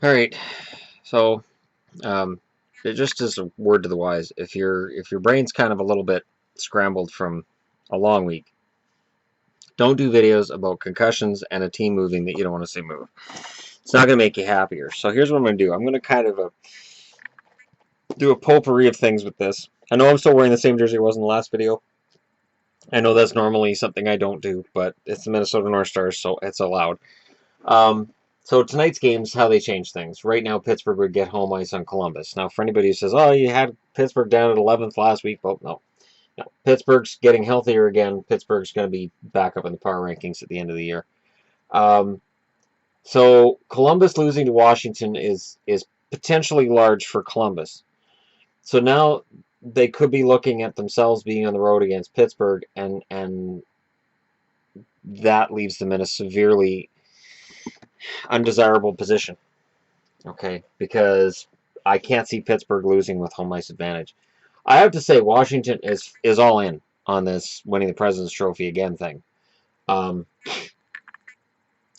All right, so um, it just as a word to the wise, if your brain's kind of a little bit scrambled from a long week, don't do videos about concussions and a team moving that you don't want to see move. It's not going to make you happier. So here's what I'm going to do. I'm going to kind of do a potpourri of things with this. I know I'm still wearing the same jersey I was in the last video. I know that's normally something I don't do, but it's the Minnesota North Stars, so it's allowed. Um, so tonight's game's how they change things. Right now, Pittsburgh would get home ice on Columbus. Now, for anybody who says, "Oh, you had Pittsburgh down at 11th last week," well, no, no. Pittsburgh's getting healthier again. Pittsburgh's going to be back up in the power rankings at the end of the year. Um, so Columbus losing to Washington is potentially large for Columbus. So now they could be looking at themselves being on the road against Pittsburgh, and that leaves them in a severely undesirable position. Okay, because I can't see Pittsburgh losing with home ice advantage. I have to say Washington is all in on this winning the President's Trophy again thing. Um,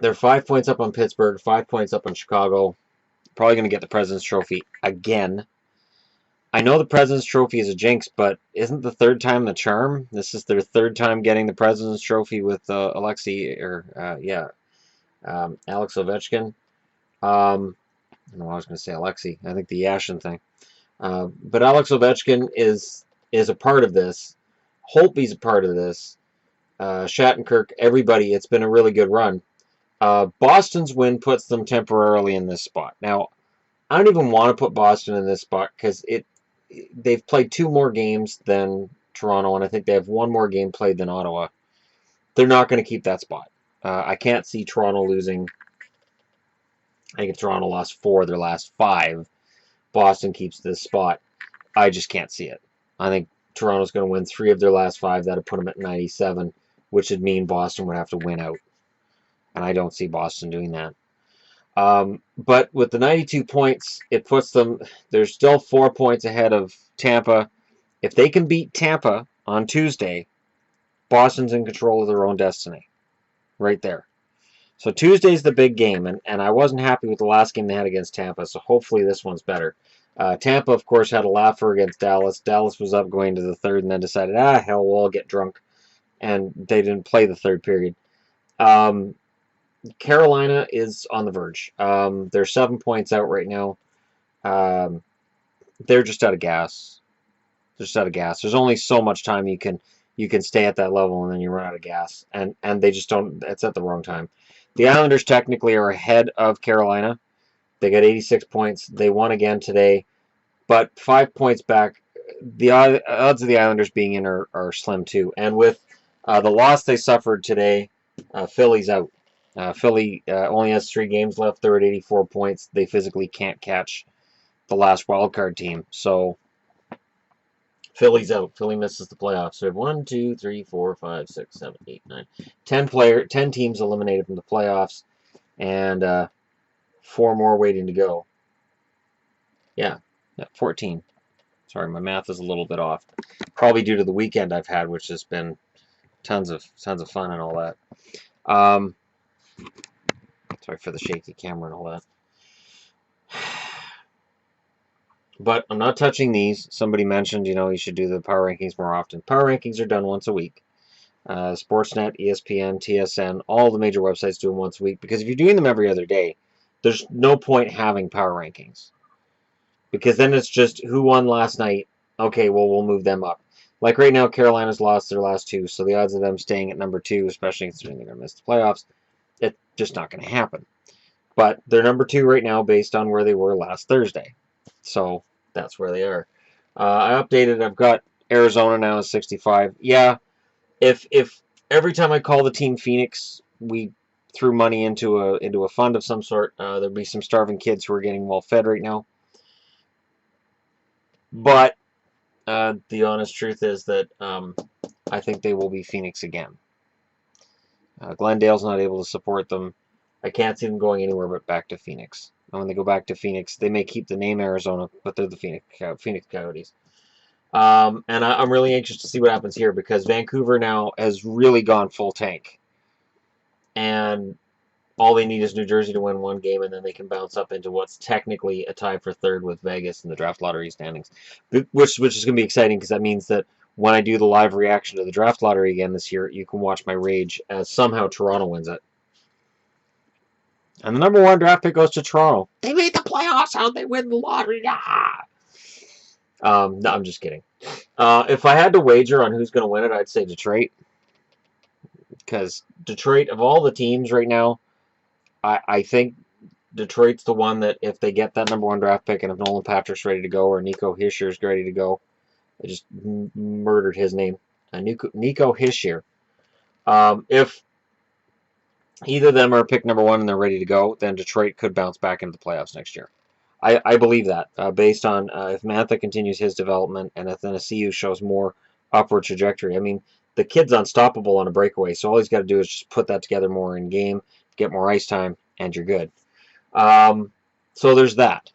they're 5 points up on Pittsburgh, 5 points up on Chicago. Probably going to get the President's Trophy again. I know the President's Trophy is a jinx, but isn't the third time the charm? This is their third time getting the President's Trophy with Alex Ovechkin. I don't know, I was going to say Alexei. I think the Yashin thing. But Alex Ovechkin is a part of this. Holtby's a part of this. Shattenkirk, everybody. It's been a really good run. Boston's win puts them temporarily in this spot. Now, I don't even want to put Boston in this spot because they've played two more games than Toronto, and I think they have one more game played than Ottawa. They're not going to keep that spot. I can't see Toronto losing. I think if Toronto lost 4 of their last 5, Boston keeps this spot. I just can't see it. I think Toronto's going to win 3 of their last 5. That would put them at 97, which would mean Boston would have to win out. And I don't see Boston doing that. But with the 92 points, it puts them, they're still 4 points ahead of Tampa. If they can beat Tampa on Tuesday, Boston's in control of their own destiny. Right there. So Tuesday's the big game, and I wasn't happy with the last game they had against Tampa, so hopefully this one's better. Tampa, of course, had a laugher against Dallas. Dallas was up going to the third and then decided, hell, we'll all get drunk. And they didn't play the third period. Carolina is on the verge. They're 7 points out right now. They're just out of gas. Just out of gas. There's only so much time you can stay at that level, and then you run out of gas. And they just don't. It's at the wrong time. The Islanders technically are ahead of Carolina. They got 86 points. They won again today, but 5 points back. The odds of the Islanders being in are slim too. And with the loss they suffered today, Philly's out. Philly only has 3 games left. They're at 84 points. They physically can't catch the last wildcard team. So Philly's out. Philly misses the playoffs. So we have 1, 2, 3, 4, 5, 6, 7, 8, 9, 10 teams eliminated from the playoffs, and 4 more waiting to go. Yeah, 14. Sorry, my math is a little bit off. Probably due to the weekend I've had, which has been tons of fun and all that. Sorry for the shaky camera and all that. But I'm not touching these. Somebody mentioned, you should do the power rankings more often. Power rankings are done once a week. Sportsnet, ESPN, TSN, all the major websites do them once a week, because if you're doing them every other day, there's no point having power rankings. Because then it's just who won last night. Okay, well, we'll move them up. Like right now, Carolina's lost their last 2, so the odds of them staying at number 2, especially considering they're going to miss the playoffs, it's just not going to happen. But they're number 2 right now based on where they were last Thursday. So that's where they are. I updated. I've got Arizona now at 65. Yeah, if every time I call the team Phoenix, we threw money into a fund of some sort, there'd be some starving kids who are getting well fed right now. But the honest truth is that I think they will be Phoenix again. Glendale's not able to support them. I can't see them going anywhere but back to Phoenix. And when they go back to Phoenix, they may keep the name Arizona, but they're the Phoenix Coyotes. And I'm really anxious to see what happens here, because Vancouver now has really gone full tank. And all they need is New Jersey to win one game, and then they can bounce up into what's technically a tie for third with Vegas in the draft lottery standings, which is going to be exciting because that means that when I do the live reaction to the draft lottery again this year, you can watch my rage as somehow Toronto wins it. And the number one draft pick goes to Toronto. They made the playoffs. How'd they win the lottery? Ah! No, I'm just kidding. If I had to wager on who's going to win it, I'd say Detroit. Because Detroit, of all the teams right now, I think Detroit's the one that if they get that number one draft pick and if Nolan Patrick's ready to go or Nico Hischier's ready to go, I just murdered his name. Nico Hischier. If either of them are pick number one and they're ready to go, then Detroit could bounce back into the playoffs next year. I believe that based on if Mantha continues his development and if NSCU shows more upward trajectory. I mean, the kid's unstoppable on a breakaway, so all he's got to do is just put that together more in game, get more ice time, and you're good. So there's that.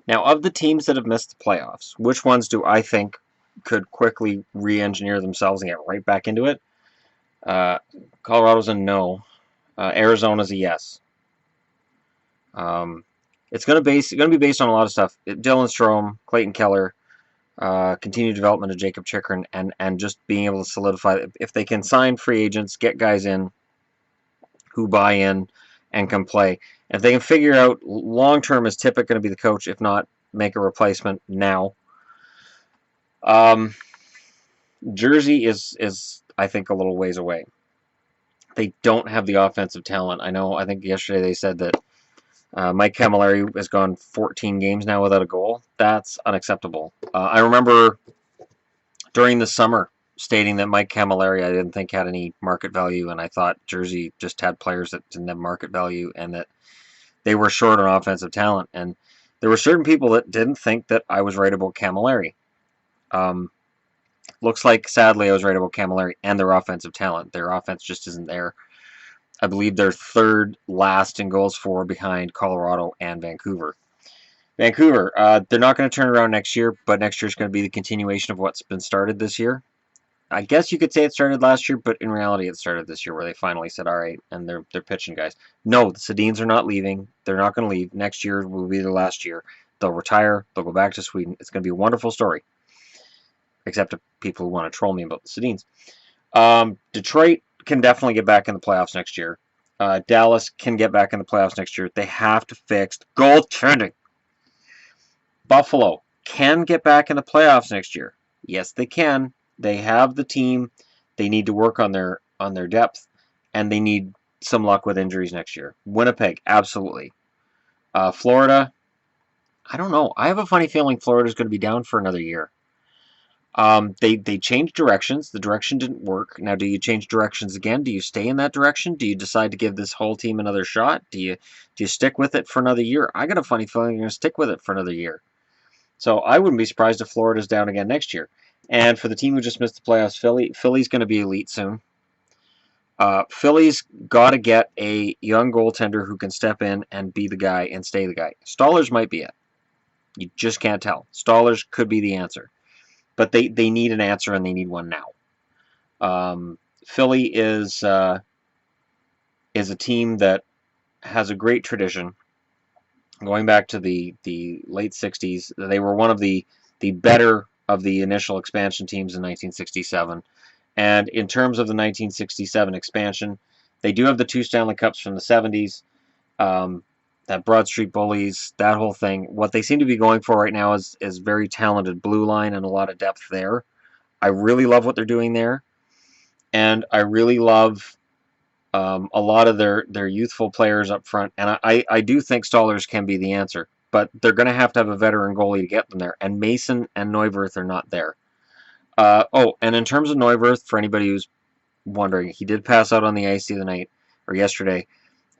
Now, of the teams that have missed the playoffs, which ones do I think could quickly re-engineer themselves and get right back into it? Colorado's a no. Arizona's a yes. It's going to be based on a lot of stuff. Dylan Strome, Clayton Keller, continued development of Jacob Chychrun, and just being able to solidify if they can sign free agents, get guys in who buy in and can play. If they can figure out long term is Tippett going to be the coach, if not make a replacement now. Jersey is I think a little ways away. They don't have the offensive talent. I think yesterday they said that Mike Camilleri has gone 14 games now without a goal. That's unacceptable. I remember during the summer stating that Mike Camilleri I didn't think had any market value, and I thought Jersey just had players that didn't have market value and that they were short on offensive talent. And there were certain people that didn't think that I was right about Camilleri. Looks like, sadly, I was right about Camilleri and their offensive talent. Their offense just isn't there. I believe they're third last in goals for behind Colorado and Vancouver. Vancouver, they're not going to turn around next year, but next year is going to be the continuation of what's been started this year. I guess you could say it started last year, but in reality it started this year where they finally said, all right, and they're pitching guys. No, the Sedins are not leaving. They're not going to leave. Next year will be their last year. They'll retire. They'll go back to Sweden. It's going to be a wonderful story, except to people who want to troll me about the Sedins. Detroit can definitely get back in the playoffs next year. Dallas can get back in the playoffs next year. They have to fix goaltending. Buffalo can get back in the playoffs next year. Yes, they can. They have the team. They need to work on their depth, and they need some luck with injuries next year. Winnipeg, absolutely. Florida, I don't know. I have a funny feeling Florida's going to be down for another year. They changed directions. The direction didn't work. Now, do you change directions again? Do you stay in that direction? Do you decide to give this whole team another shot? Do you stick with it for another year? I got a funny feeling you're going to stick with it for another year. So I wouldn't be surprised if Florida's down again next year. And for the team who just missed the playoffs, Philly's going to be elite soon. Philly's got to get a young goaltender who can step in and be the guy and stay the guy. Stolarz might be it. You just can't tell. Stolarz could be the answer. But they need an answer, and they need one now. Philly is a team that has a great tradition. Going back to the late 60s, they were one of the better of the initial expansion teams in 1967. And in terms of the 1967 expansion, they do have the 2 Stanley Cups from the 70s. That Broad Street Bullies, that whole thing. What they seem to be going for right now is very talented blue line and a lot of depth there. I really love what they're doing there. And I really love a lot of their youthful players up front. And I do think Stolarz can be the answer. But they're going to have a veteran goalie to get them there. And Mason and Neuwirth are not there. And in terms of Neuwirth, for anybody who's wondering, he did pass out on the ice the other night, or yesterday.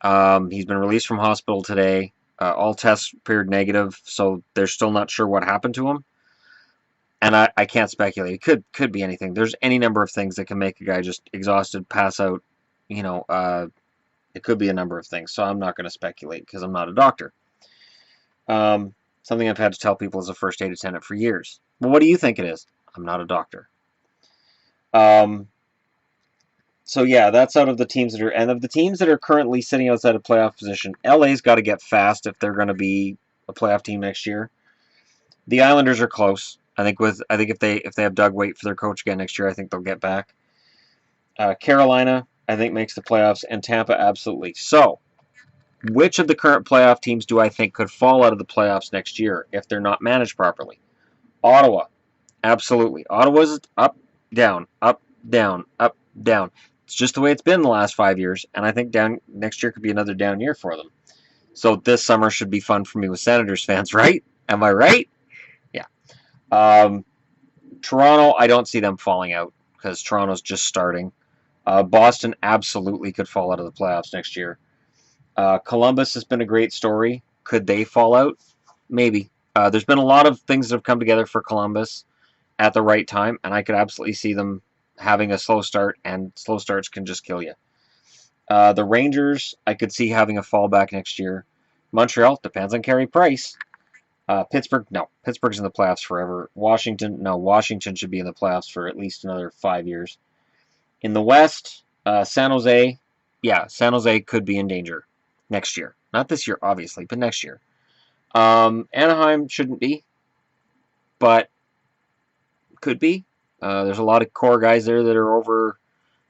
He's been released from hospital today. All tests appeared negative, so they're still not sure what happened to him. And I can't speculate. It could be anything. There's any number of things that can make a guy just exhausted, pass out. It could be a number of things. So I'm not going to speculate because I'm not a doctor. Something I've had to tell people as a first aid attendant for years. Well, what do you think it is? I'm not a doctor. So yeah, that's out of the teams that are, and of the teams that are currently sitting outside of playoff position, LA's got to get fast if they're going to be a playoff team next year. The Islanders are close. I think if they have Doug Weight for their coach again next year, I think they'll get back. Carolina, I think, makes the playoffs, and Tampa absolutely. So, which of the current playoff teams do I think could fall out of the playoffs next year if they're not managed properly? Ottawa, absolutely. Ottawa's up, down, up, down, up, down. It's just the way it's been the last 5 years, and I think down next year could be another down year for them. So this summer should be fun for me with Senators fans, right? Am I right? Yeah. Toronto, I don't see them falling out because Toronto's just starting. Boston absolutely could fall out of the playoffs next year. Columbus has been a great story. Could they fall out? Maybe. There's been a lot of things that have come together for Columbus at the right time, and I could absolutely see them having a slow start, and slow starts can just kill you. The Rangers, I could see having a fallback next year. Montreal, depends on Carey Price. Pittsburgh, no. Pittsburgh's in the playoffs forever. Washington, no. Washington should be in the playoffs for at least another 5 years. In the West, San Jose, yeah, San Jose could be in danger next year. Not this year, obviously, but next year. Anaheim shouldn't be, but could be. There's a lot of core guys there that are over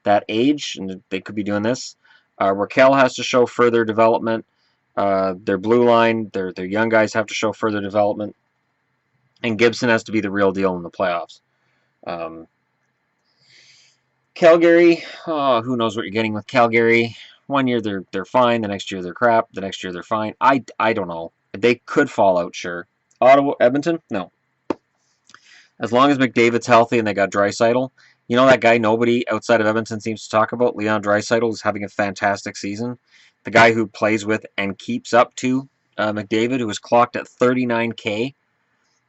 that age, and they could be doing this. Raquel has to show further development. Their blue line, their young guys have to show further development. And Gibson has to be the real deal in the playoffs. Calgary, who knows what you're getting with Calgary. 1 year they're fine, the next year they're crap, the next year they're fine. I don't know. They could fall out, sure. Ottawa, Edmonton, no. As long as McDavid's healthy and they got Draisaitl, you know that guy nobody outside of Edmonton seems to talk about, Leon Draisaitl, is having a fantastic season. The guy who plays with and keeps up to McDavid, who was clocked at 39K.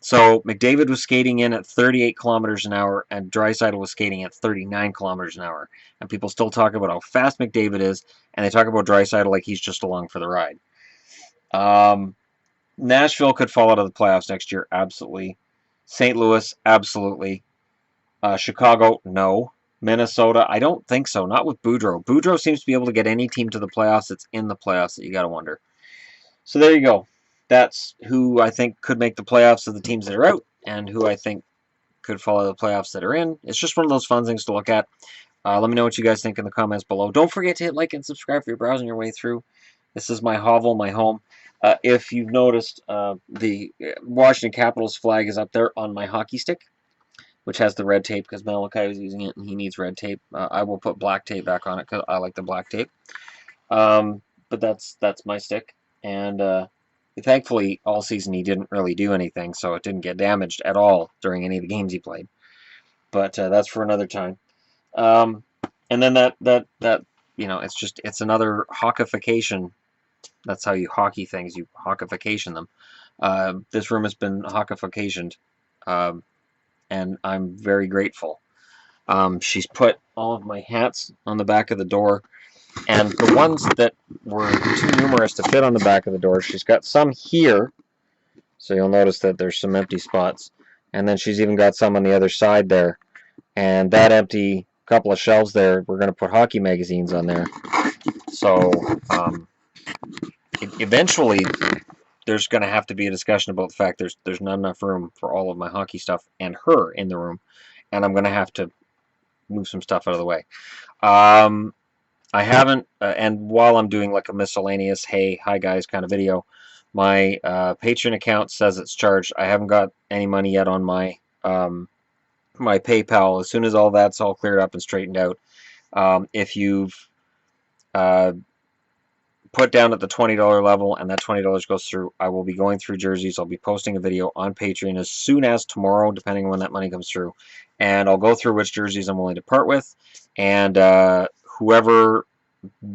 So McDavid was skating in at 38 kilometers an hour, and Draisaitl was skating at 39 kilometers an hour. And people still talk about how fast McDavid is, and they talk about Draisaitl like he's just along for the ride. Nashville could fall out of the playoffs next year, absolutely. St. Louis, absolutely. Chicago, no. Minnesota, I don't think so. Not with Boudreau. Boudreau seems to be able to get any team to the playoffs that's in the playoffs that you got to wonder. So there you go. That's who I think could make the playoffs of the teams that are out, and who I think could fall out of the playoffs that are in. It's just one of those fun things to look at. Let me know what you guys think in the comments below. Don't forget to hit like and subscribe if you're browsing your way through. This is my hovel, my home. If you've noticed, the Washington Capitals flag is up there on my hockey stick, which has the red tape because Malachi was using it and he needs red tape. I will put black tape back on it because I like the black tape. But that's my stick. And thankfully, all season he didn't really do anything, so it didn't get damaged at all during any of the games he played. But that's for another time. And then that it's another hawkification. That's how you hockey things. You hawkification them. This room has been hawkificationed, and I'm very grateful. She's put all of my hats on the back of the door, and the ones that were too numerous to fit on the back of the door, she's got some here, so you'll notice that there's some empty spots, and then she's even got some on the other side there, and that empty couple of shelves there, we're going to put hockey magazines on there. So eventually there's going to have to be a discussion about the fact there's not enough room for all of my hockey stuff and her in the room, and I'm going to have to move some stuff out of the way. I haven't, and while I'm doing like a miscellaneous, hey, hi guys kind of video, my Patreon account says it's charged. I haven't got any money yet on my my PayPal. As soon as all that's all cleared up and straightened out, if you've put down at the $20 level and that $20 goes through, I will be going through jerseys. I'll be posting a video on Patreon as soon as tomorrow, depending on when that money comes through, and I'll go through which jerseys I'm willing to part with, and whoever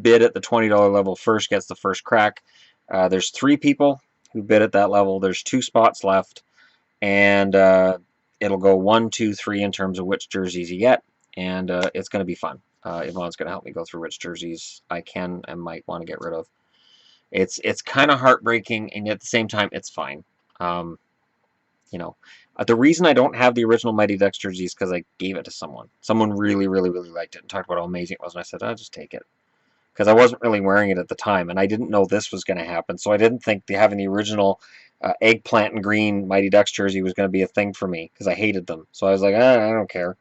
bid at the $20 level first gets the first crack. There's 3 people who bid at that level. There's 2 spots left, and it'll go 1, 2, 3 in terms of which jerseys you get, and it's going to be fun. Yvonne's going to help me go through which jerseys I can and might want to get rid of. It's kind of heartbreaking, and at the same time, it's fine. you know, the reason I don't have the original Mighty Ducks jersey is because I gave it to someone. Someone really, really, really liked it and talked about how amazing it was, and I said, I'll just take it. Because I wasn't really wearing it at the time, and I didn't know this was going to happen, so I didn't think having the original eggplant and green Mighty Ducks jersey was going to be a thing for me, because I hated them. So I was like, I don't care.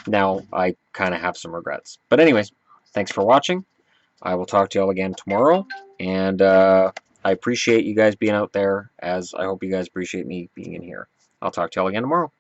Now I kind of have some regrets. But anyways, thanks for watching. I will talk to y'all again tomorrow, and I appreciate you guys being out there, as I hope you guys appreciate me being in here. I'll talk to y'all again tomorrow.